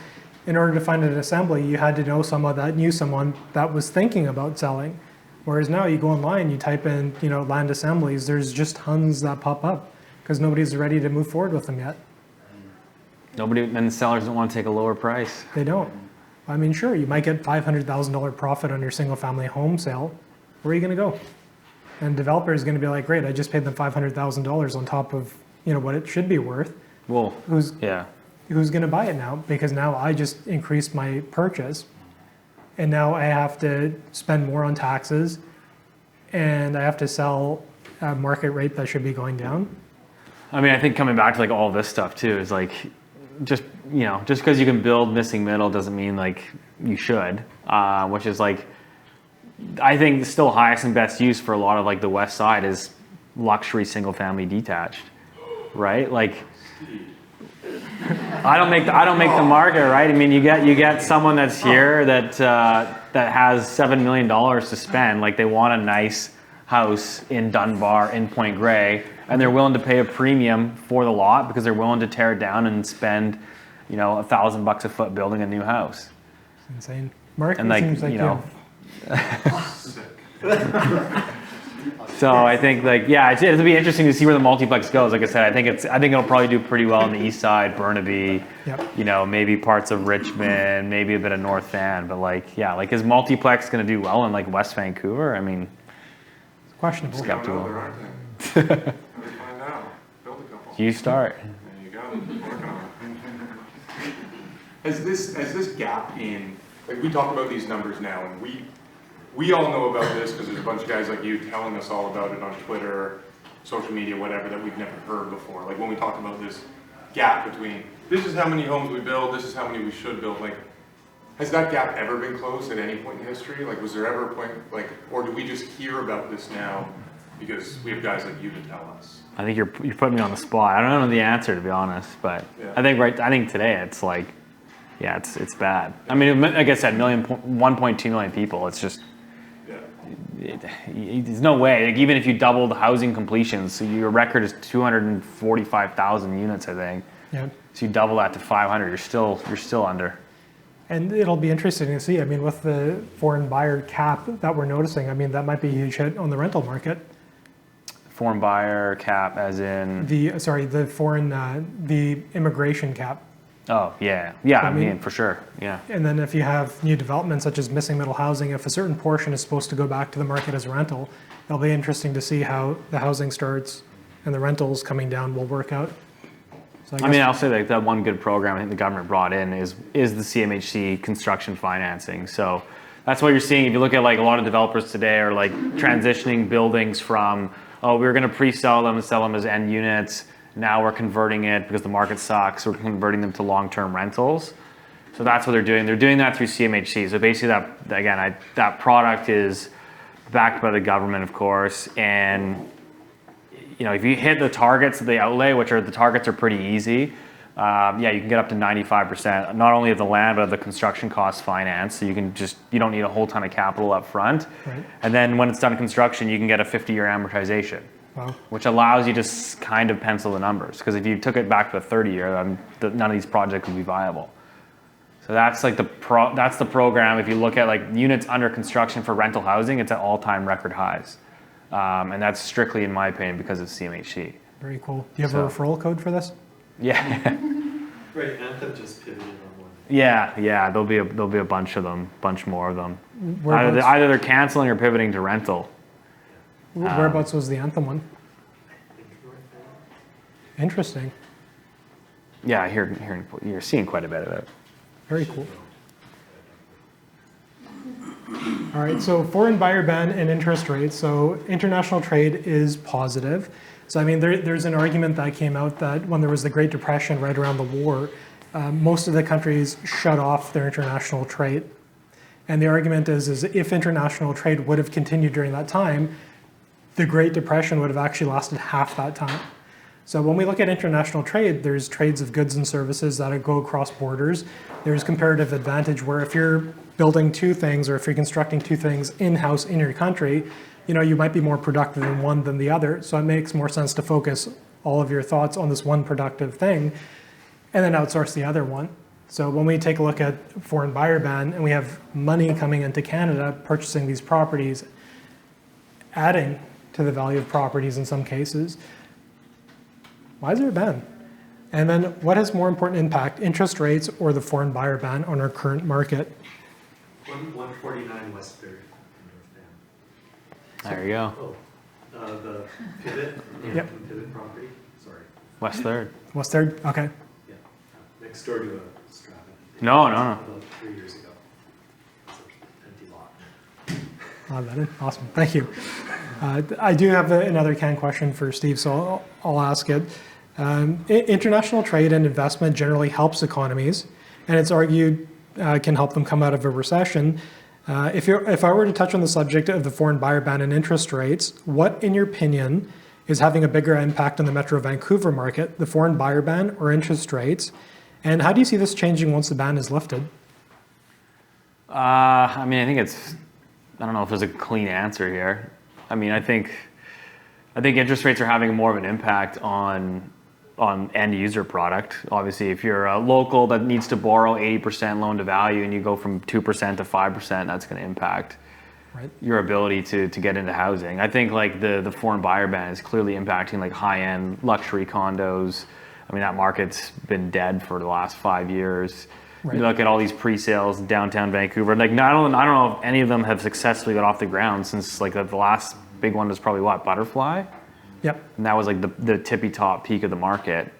In order to find an assembly, you had to know someone that knew someone that was thinking about selling. Whereas now you go online, you type in, you know, land assemblies, there's just tons that pop up because nobody's ready to move forward with them yet. And the sellers don't want to take a lower price. They don't. I mean, sure, you might get $500,000 profit on your single family home sale. Where are you going to go? And developer is going to be like, great, I just paid them $500,000 on top of, you know, what it should be worth. Well, Who's yeah. going to buy it now? Because now I just increased my purchase. And now I have to spend more on taxes, and I have to sell at market rate that should be going down. I mean, I think coming back to like all this stuff too is like, just because you can build missing middle doesn't mean like you should, which is like, I think still highest and best use for a lot of like the west side is luxury single family detached, right? Like, I don't make the market, right? I mean, you get someone that's here that has $7 million to spend, like they want a nice house in Dunbar, in Point Grey, and they're willing to pay a premium for the lot because they're willing to tear it down and spend, you know, $1,000 a foot building a new house. It's insane. Mark, And it like, seems like you know, Sick. so I think like, yeah, it'll be interesting to see where the multiplex goes. Like I said, I think it'll probably do pretty well on the east side, Burnaby, Yep. you know, maybe parts of Richmond, maybe a bit of North Van, but like, yeah, like is multiplex going to do well in like West Vancouver? I mean, questionable. I don't know, skeptical. there aren't any. How do we find out? Build a couple. You start. There you go. Working on it. Has this gap in, like we talk about these numbers now, and we all know about this because there's a bunch of guys like you telling us all about it on Twitter, social media, whatever, that we've never heard before. Like when we talk about this gap between this is how many homes we build, this is how many we should build, like has that gap ever been closed at any point in history? Like was there ever a point, like, or do we just hear about this now because we have guys like you to tell us? I think you're putting me on the spot. I don't know the answer, to be honest, but Yeah. I think today it's like, yeah, it's bad. I mean, like I said, 1.2 million people. It's just, Yeah. there's no way. Like even if you doubled housing completions, so your record is 245,000 units, I think. Yeah. So you double that to 500, you're still under. And it'll be interesting to see. I mean, with the foreign buyer cap that we're noticing, I mean, that might be a huge hit on the rental market. Foreign buyer cap, as in. The immigration cap. Oh yeah, I mean for sure, yeah. And then if you have new developments such as missing middle housing, if a certain portion is supposed to go back to the market as a rental, it'll be interesting to see how the housing starts and the rentals coming down will work out. So I mean, I'll say like that one good program I think the government brought in is the CMHC construction financing. So that's what you're seeing. If you look at like a lot of developers today are like transitioning buildings from, oh, we were going to pre-sell them and sell them as end units. Now we're converting it because the market sucks. We're converting them to long-term rentals. So that's what they're doing. They're doing that through CMHC. So basically that product is backed by the government, of course. And you know, if you hit the targets that they outlay, the targets are pretty easy. You can get up to 95%, not only of the land, but of the construction cost finance. So you don't need a whole ton of capital up front. Right. And then when it's done construction, you can get a 50-year amortization. Wow. Which allows you to kind of pencil the numbers. Because if you took it back to a 30-year, none of these projects would be viable. So that's like that's the program. If you look at like units under construction for rental housing, it's at all-time record highs. And that's strictly, in my opinion, because of CMHC. Very cool. Do you have a referral code for this? Yeah. Right, Anthem just pivoted on one. Yeah. There'll be a bunch of them, bunch more of them. Either they're canceling or pivoting to rental. Whereabouts was the Anthem one? Interesting. Yeah, you're seeing quite a bit of it. Very cool. All right, so foreign buyer ban and interest rates. So international trade is positive. So I mean, there's an argument that came out that when there was the Great Depression right around the war, most of the countries shut off their international trade. And the argument is if international trade would have continued during that time, the Great Depression would have actually lasted half that time. So when we look at international trade, there's trades of goods and services that go across borders. There's comparative advantage where if you're building two things or if you're constructing two things in-house in your country, you might be more productive in one than the other. So it makes more sense to focus all of your thoughts on this one productive thing and then outsource the other one. So when we take a look at foreign buyer ban and we have money coming into Canada, purchasing these properties, adding to the value of properties in some cases, why is there a ban? And then what has more important impact, interest rates or the foreign buyer ban on our current market? 149 West 3rd in North Van. There you go. Oh, the pivot, Yep. pivot property, sorry. West Third. West 3rd? Okay. Yeah, next door to a Strata. No. About 3 years ago. It's an empty lot. Awesome. Thank you. I do have another canned question for Steve, so I'll ask it. International trade and investment generally helps economies, and it's argued can help them come out of a recession. If I were to touch on the subject of the foreign buyer ban and interest rates, what, in your opinion, is having a bigger impact on the Metro Vancouver market, the foreign buyer ban or interest rates? And how do you see this changing once the ban is lifted? I think I don't know if there's a clean answer here. I think interest rates are having more of an impact on end user product. Obviously, if you're a local that needs to borrow 80% loan to value and you go from 2% to 5%, that's going to impact your ability to get into housing. I think like the foreign buyer ban is clearly impacting like high-end luxury condos. That market's been dead for the last 5 years. Right. You look at all these pre-sales in downtown Vancouver. Like, I don't know if any of them have successfully got off the ground since like the last big one was probably Butterfly. Yep. And that was like the tippy top peak of the market.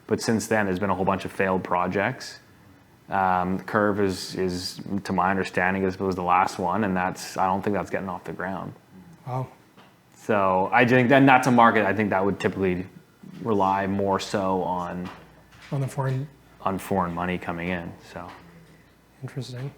But since then, there's been a whole bunch of failed projects. Curve is, to my understanding, was the last one, and I don't think that's getting off the ground. Wow. So I think then that's a market I think that would typically rely more so on the foreign money coming in. So interesting.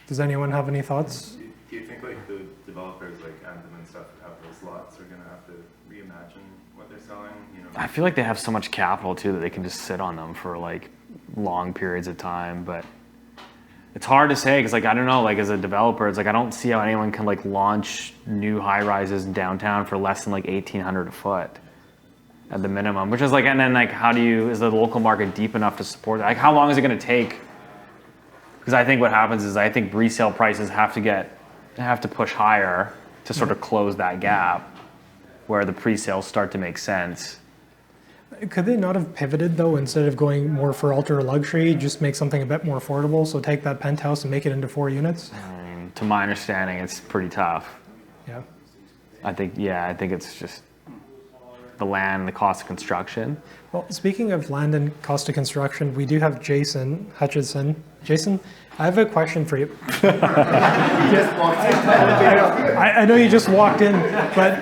Does anyone have any thoughts? Do you think like the developers like Anthem and stuff that have those lots are gonna have to reimagine what they're selling? I feel like they have so much capital too that they can just sit on them for like long periods of time, but it's hard to say because like I don't know, like as a developer, it's like I don't see how anyone can like launch new high rises in downtown for less than like $1,800 a foot at the minimum, which is like, and then like is the local market deep enough to support that? Like how long is it going to take? Because I think what happens is I think resale prices have to push higher to sort of close that gap where the pre-sales start to make sense. Could they not have pivoted though, instead of going more for ultra luxury, just make something a bit more affordable? So take that penthouse and make it into 4 units? To my understanding, it's pretty tough. Yeah. I think it's just the land, the cost of construction. Well, speaking of land and cost of construction, we do have Jason Hutchison. Jason, I have a question for you. I know you just walked in, but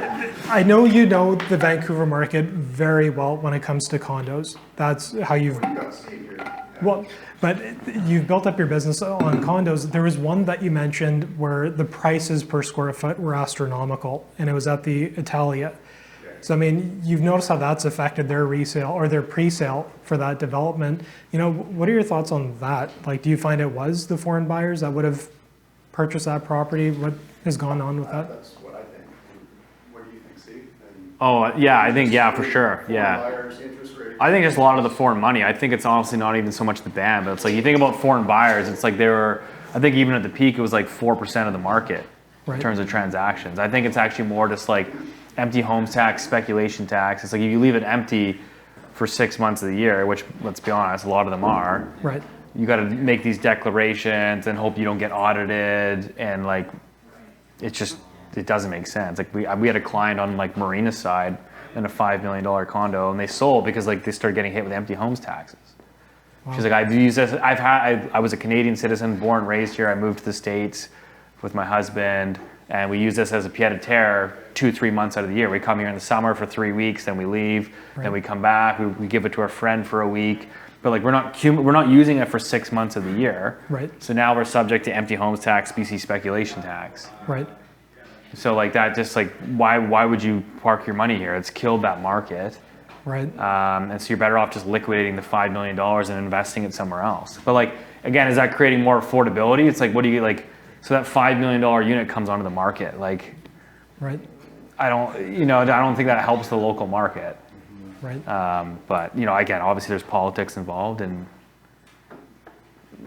I know you know the Vancouver market very well when it comes to condos. That's how you've... Well, but you've built up your business on condos. There was one that you mentioned where the prices per square foot were astronomical, and it was at the Italia. So, you've noticed how that's affected their resale or their pre-sale for that development. What are your thoughts on that? Like, do you find it was the foreign buyers that would have purchased that property? What has gone on with that? That's what I think. What do you think, Steve? Oh, yeah, I think, yeah, for sure, yeah. Buyers, interest rates. I think just a lot of the foreign money. I think it's honestly not even so much the ban, but it's like you think about foreign buyers, it's like I think even at the peak, it was like 4% of the market in terms of transactions. I think it's actually more just like empty homes tax, speculation tax. It's like if you leave it empty for 6 months of the year, which let's be honest, a lot of them are. Right. You got to make these declarations and hope you don't get audited, and like it doesn't make sense. Like we had a client on like Marina side in a $5 million condo, and they sold because like they started getting hit with empty homes taxes. Wow. She's like, I've used this. I was a Canadian citizen, born and raised here. I moved to the States with my husband, and we use this as a pied-à-terre 2-3 months out of the year. We come here in the summer for 3 weeks, then we leave, then we come back. We give it to our friend for a week, but like we're not using it for 6 months of the year. Right. So now we're subject to empty homes tax, specie speculation tax. Right. So like that, just like why would you park your money here? It's killed that market. Right. And so you're better off just liquidating the $5 million and investing it somewhere else. But like, again, is that creating more affordability? It's like, what do you like, so that $5 million unit comes onto the market. Like, Right. I don't think that helps the local market. Right. But, again, obviously there's politics involved, and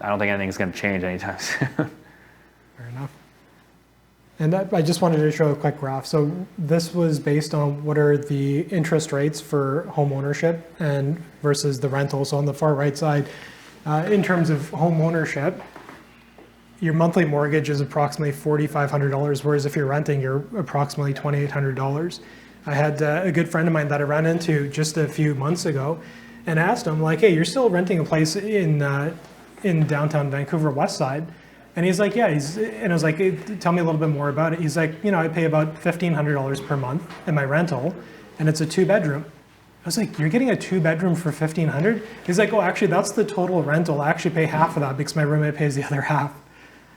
I don't think anything's going to change anytime soon. Fair enough. And I just wanted to show a quick graph. So this was based on what are the interest rates for home ownership and versus the rental. So on the far right side, in terms of home ownership, your monthly mortgage is approximately $4,500, whereas if you're renting, you're approximately $2,800. I had a good friend of mine that I ran into just a few months ago, and asked him like, "Hey, you're still renting a place in downtown Vancouver West Side?" And he's like, "Yeah." And I was like, "Tell me a little bit more about it." He's like, "I pay about $1,500 per month in my rental, and it's a 2-bedroom." I was like, "You're getting a 2-bedroom for $1,500?" He's like, "Oh, actually, that's the total rental. I actually pay half of that because my roommate pays the other half."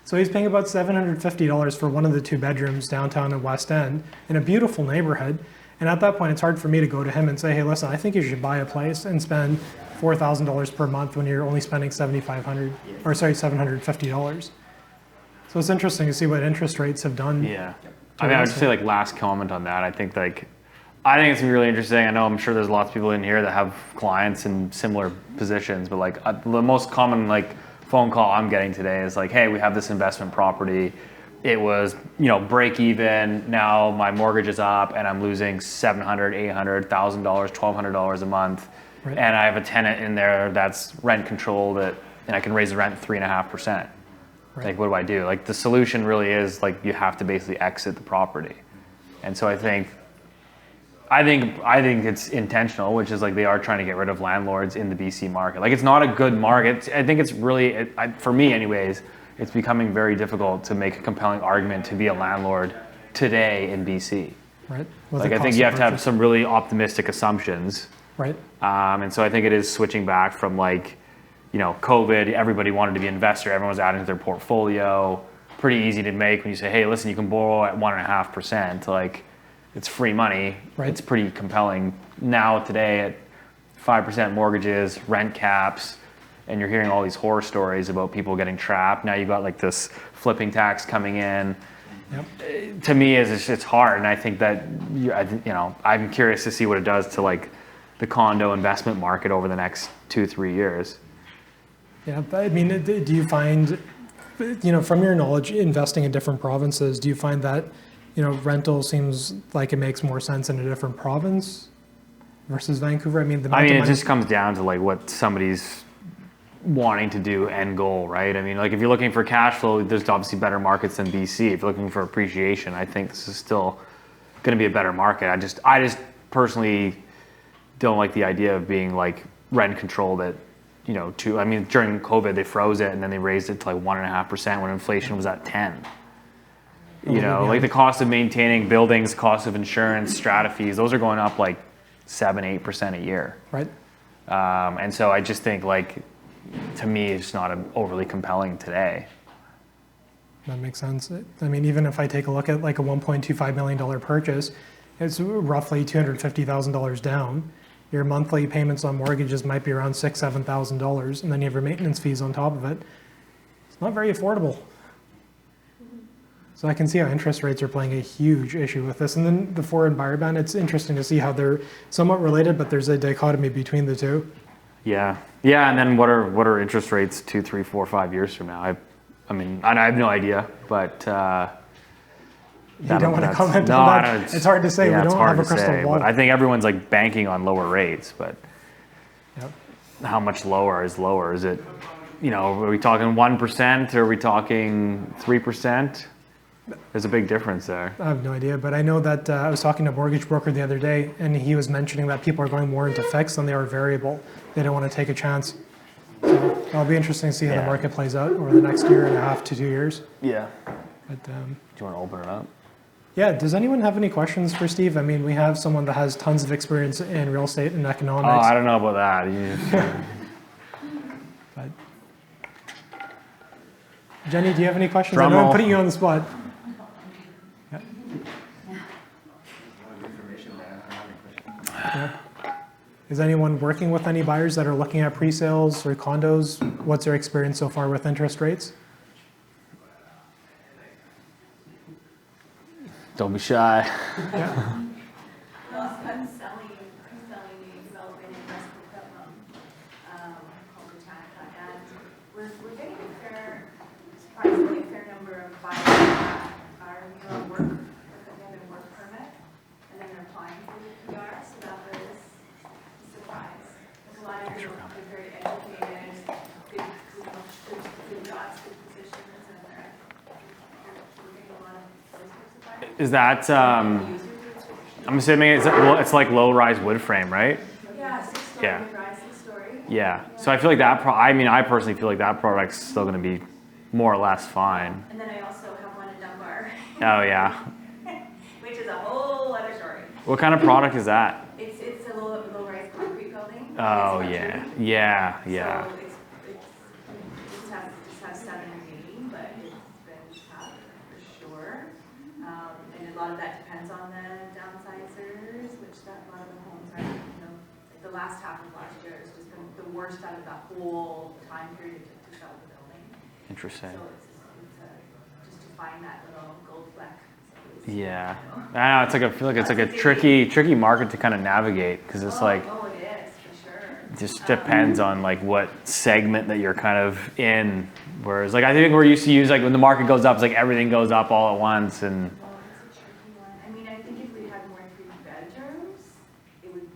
So he's paying about $750 for one of the 2 bedrooms downtown in West End in a beautiful neighborhood. And at that point, it's hard for me to go to him and say, "Hey, listen, I think you should buy a place and spend $4,000 per month when you're only spending $750." So it's interesting to see what interest rates have done. Yeah. I mean, I would just say like last comment on that. I think it's really interesting. I'm sure there's lots of people in here that have clients in similar positions, but like the most common like phone call I'm getting today is like, "Hey, we have this investment property. It was, break even. Now my mortgage is up and I'm losing $700, $800, $1,000, $1,200 a month. Right. And I have a tenant in there that's rent controlled and I can raise the rent 3.5%. Right. Like, what do I do?" Like the solution really is like, you have to basically exit the property. And so I think it's intentional, which is like they are trying to get rid of landlords in the BC market. Like it's not a good market. I think it's really, for me anyways, it's becoming very difficult to make a compelling argument to be a landlord today in BC. Right. Like I think you have to have some really optimistic assumptions. Right. And so I think it is switching back from like, COVID, everybody wanted to be an investor. Everyone was adding to their portfolio. Pretty easy to make when you say, "Hey, listen, you can borrow at 1.5%. Like, it's free money." Right. It's pretty compelling now today at 5% mortgages, rent caps, and you're hearing all these horror stories about people getting trapped. Now you've got like this flipping tax coming in. Yep. To me, it's hard, and I think that I'm curious to see what it does to like the condo investment market over the next 2-3 years. Yeah, but I mean, do you find, from your knowledge, investing in different provinces, do you find that, rental seems like it makes more sense in a different province versus Vancouver? I mean, it just comes down to like what somebody's wanting to do, end goal, right? I mean, like if you're looking for cash flow, there's obviously better markets than BC. If you're looking for appreciation, I think this is still going to be a better market. I just personally don't like the idea of being like rent controlled at, during COVID they froze it and then they raised it to like 1.5% when inflation was at 10. Like the cost of maintaining buildings, cost of insurance, strata fees, those are going up like 7-8% a year. Right. And so I just think like, to me, it's not overly compelling today. That makes sense. I mean, even if I take a look at like a $1.25 million purchase, it's roughly $250,000 down. Your monthly payments on mortgages might be around $6,000, $7,000, and then you have your maintenance fees on top of it. It's not very affordable. So I can see how interest rates are playing a huge issue with this. And then the foreign buyer ban, it's interesting to see how they're somewhat related, but there's a dichotomy between the two. Yeah. Yeah, and then what are interest rates 2, 3, 4, 5 years from now? I have no idea, but you don't want to comment on that? It's hard to say. Yeah, we don't have a crystal ball. But I think everyone's like banking on lower rates, but yep. How much lower is lower? Is it, are we talking 1% or are we talking 3%? There's a big difference there. I have no idea, but I know that I was talking to a mortgage broker the other day, and he was mentioning that people are going more into fixed than they are variable. They don't want to take a chance. So it'll be interesting to see how the market plays out over the next 1.5 to 2 years. Yeah. But, do you want to open it up? Yeah, does anyone have any questions for Steve? I mean, we have someone that has tons of experience in real estate and economics. Oh, I don't know about that. But, Jenny, do you have any questions? Drum I know roll. I'm putting you on the spot. Yeah. Is anyone working with any buyers that are looking at pre-sales or condos? What's their experience so far with interest rates? Don't be shy. Yeah. Well, I'm selling a development in West Coquitlam, called Britannica, and we're getting surprisingly a fair number of buyers that are on work, they have a work permit, and then they're applying for the PR, so that was a surprise. There's a lot of people, they're very educated, good jobs, good positions, and we're getting a lot of those types of buyers. Is that, I'm assuming it's like low-rise wood frame, right? Yeah, 6-story, Yeah. rise 6-story. Yeah. So I feel like I personally feel like that product's still going to be more or less fine. And then I also have one in Dunbar, Oh yeah. which is a whole other story. What kind of product is that? It's a low-rise concrete building. Oh It's yeah. luxury. Yeah. So Yeah. it's has 7 remaining, but it's been tough for sure. And a lot of that depends on the downsizers, which a lot of the homes are, like the last half of last year has just been the worst out of that whole time period to sell the building. Interesting. So it's just to find that little gold fleck. So Yeah. I know, I feel like it's like a tricky market to kind of navigate because it's like, oh, it is, for sure. it just depends on like what segment that you're kind of in. Whereas like I think we're used to use like when the market goes up, it's like everything goes up all at once and. Well, it's a tricky one. I mean, I think if we had more 3 bedrooms, it would be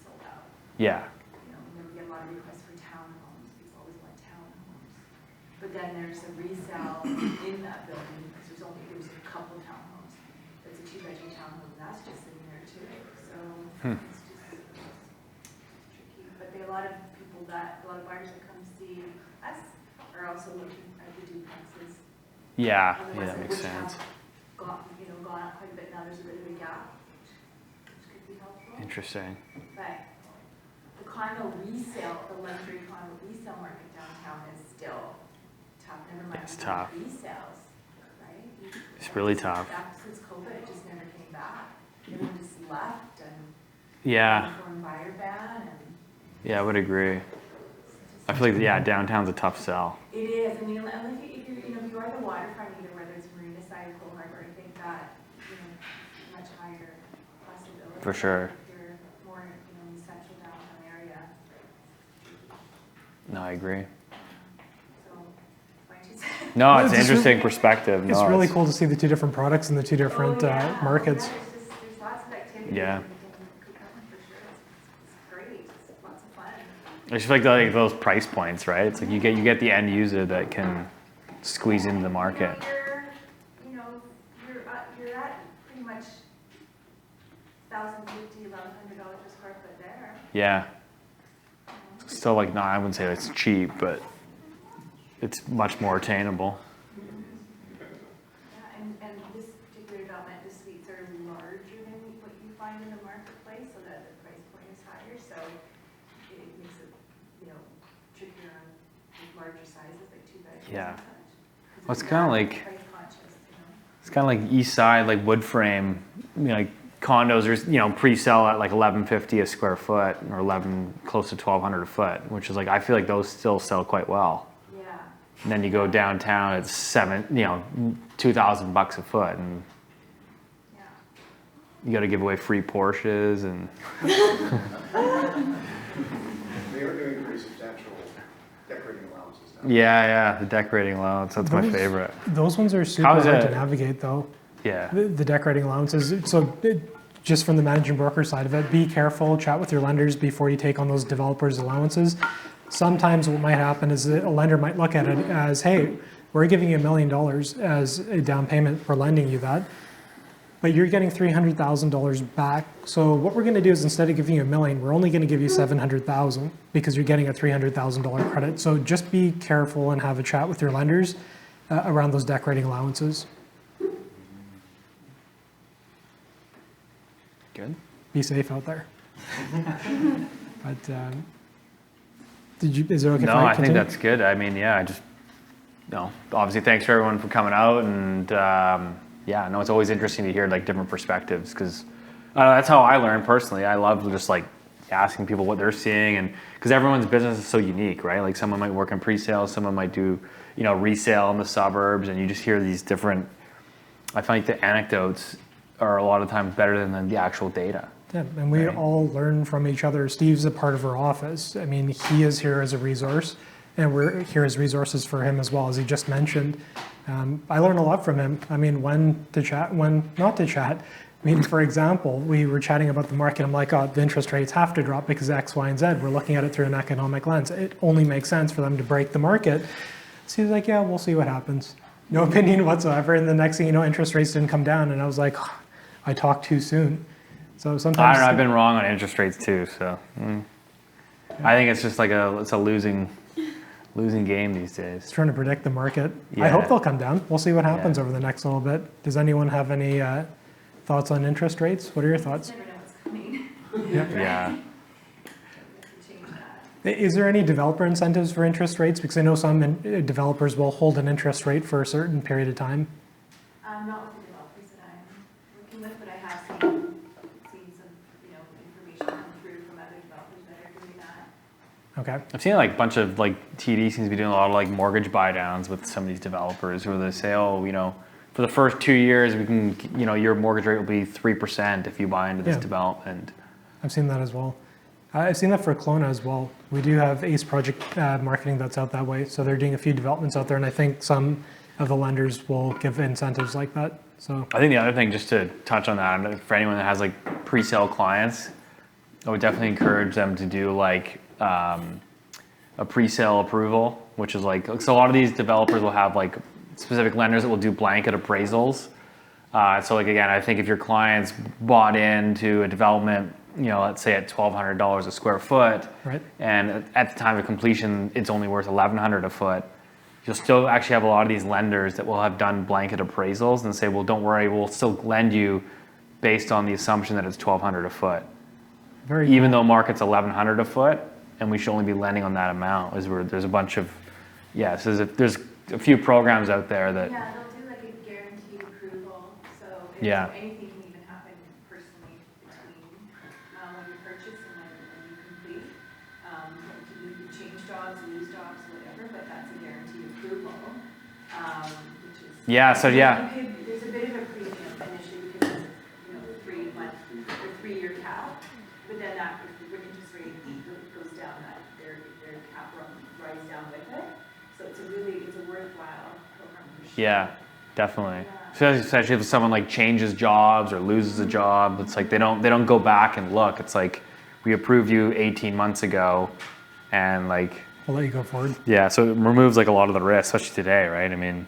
sold out. Yeah. We get a lot of requests for townhomes. People always want townhomes. But then there's a resale in that building because there's a couple townhomes. There's a 2-bedroom townhome, and that's just sitting there too. So it's just tricky. But there are a lot of buyers that come see us are also looking at the duplexes. Yeah. And the Yeah, ones that makes which sense. have gone up quite a bit now. There's a bit of a gap, which could be helpful. Interesting. But the condo resale, the luxury condo resale market downtown is still tough. Never mind It's the tough. resales, right? It's really tough. Since COVID, it just never came back. Everyone just left and Yeah. foreign buyer ban and. Yeah, I would agree. I feel like downtown's a tough sell. It is. I mean, unless if you are the waterfront, either whether it's Marina side, Coal Harbor, I think that much higher possibility. For sure. If you're more in the central downtown area. No, I agree. So, my 2 cents. No, it's It's an just interesting perspective. It's No, really cool to see the 2 different products and the 2 different markets. There's lots of activity. Yeah. In Coquitlam for sure. It's great. It's lots of fun. I just feel like those price points, right? It's like you get the end user that can squeeze into the market. You're at pretty much $1,050, $1,100 a square foot there. Yeah. Still like, no, I wouldn't say it's cheap, but it's much more attainable. Yeah, and this particular development, the suites are larger than what you find in the marketplace, so that the price point is higher, so it makes it, trickier on larger sizes, like 2 bedrooms Yeah. and such. 'Cause Well, it's if kinda you're like- price conscious, It's kind of like East Side, like wood frame, like condos are, pre-sell at like $11.50 a square foot or close to $1,200 a foot, which is like, I feel like those still sell quite well. Yeah. And then you go downtown, it's $2,000 a foot, and Yeah. you got to give away free Porsches and. They are doing pretty substantial decorating allowances now. Yeah, the decorating allowance. That's my favorite. Those ones are super How's hard it? to navigate though. Yeah. The decorating allowances. So just from the managing broker side of it, be careful, chat with your lenders before you take on those developers' allowances. Sometimes what might happen is that a lender might look at it as, hey, we're giving you $1 million as a down payment for lending you that, but you're getting $300,000 back. So what we're going to do is instead of giving you $1 million, we're only going to give you $700,000 because you're getting a $300,000 credit. So just be careful and have a chat with your lenders around those decorating allowances. Good. Be safe out there. But is it okay if No, I I think continue? that's good. I mean, yeah, obviously thanks for everyone for coming out, and it's always interesting to hear like different perspectives because that's how I learn personally. I love just like asking people what they're seeing, and because everyone's business is so unique, right? Like someone might work in pre-sales, someone might do, resale in the suburbs, and you just hear these different. I find like the anecdotes are a lot of times better than the actual data. Yeah, and we all learn from each other. Steve's a part of our office. I mean, he is here as a resource, and we're here as resources for him as well, as he just mentioned. I learn a lot from him. I mean, when to chat, when not to chat. I mean, for example, we were chatting about the market. I'm like, oh, the interest rates have to drop because X, Y, and Z. We're looking at it through an economic lens. It only makes sense for them to break the market. So he was like, yeah, we'll see what happens. No opinion whatsoever. And the next thing you know, interest rates didn't come down. And I was like, oh, I talked too soon. So sometimes I don't know, I've been wrong on interest rates too. So I think it's just like it's a losing game these days. Trying to predict the market. Yeah. I hope they'll come down. We'll see what happens over the next little bit. Does anyone have any thoughts on interest rates? What are your thoughts? Never know what's coming. Yeah. Change that. Is there any developer incentives for interest rates? Because I know some developers will hold an interest rate for a certain period of time. Not with the developers that I'm working with, but I have seen some, information come through from other developers that are doing that. Okay. I've seen like a bunch of TD seems to be doing a lot of like mortgage buy downs with some of these developers where they say, oh, for the first 2 years we can, your mortgage rate will be 3% if you buy into this development. I've seen that as well. I've seen that for Kelowna as well. We do have Ace Project Marketing that's out that way. So they're doing a few developments out there, and I think some of the lenders will give incentives like that. So I think the other thing, just to touch on that, and for anyone that has like pre-sale clients, I would definitely encourage them to do like a pre-sale approval, which is like, so a lot of these developers will have like specific lenders that will do blanket appraisals. So like, again, I think if your clients bought into a development, let's say at $1,200 a square foot, right, and at the time of completion, it's only worth $1,100 a foot, you'll still actually have a lot of these lenders that will have done blanket appraisals and say, well, don't worry, we'll still lend you based on the assumption that it's $1,200 a foot. Even though market's $1,100 a foot, and we should only be lending on that amount. Is where there's a bunch of, so there's a few programs out there that. Yeah, they'll do like a guaranteed approval, so anything can even happen personally between when you purchase and when you complete. You can change jobs, lose jobs, whatever, but that's a guaranteed approval, which is. Yeah, so yeah. There's a bit of a premium initially because of, the 3-month or 3-year cap, but then that, if the interest rate goes down, that their cap rises down with it. So it's a worthwhile program for sure. Yeah, definitely. So especially if someone like changes jobs or loses a job, it's like they don't go back and look. It's like we approved you 18 months ago, and like I'll let you go forward. Yeah, so it removes like a lot of the risk, especially today, right? I mean,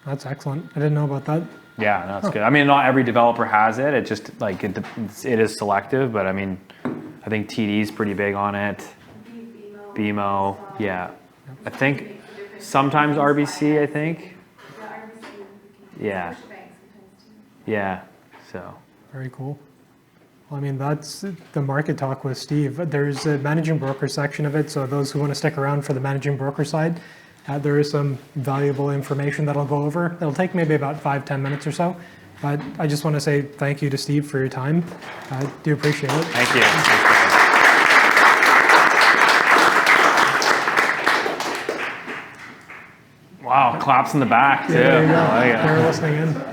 that's excellent. I didn't know about that. Yeah, no, it's good. I mean, not every developer has it. It just like it is selective, but I mean, I think TD's pretty big on it. BMO, yeah. I think sometimes RBC, I think. Yeah. Yeah, so. Very cool. Well, I mean, that's the market talk with Steve. There's a managing broker section of it, so those who want to stick around for the managing broker side, there is some valuable information that I'll go over. It'll take maybe about 5-10 minutes or so, but I just want to say thank you to Steve for your time. I do appreciate it. Thank you. Wow, claps in the back too. There you go. They're listening in.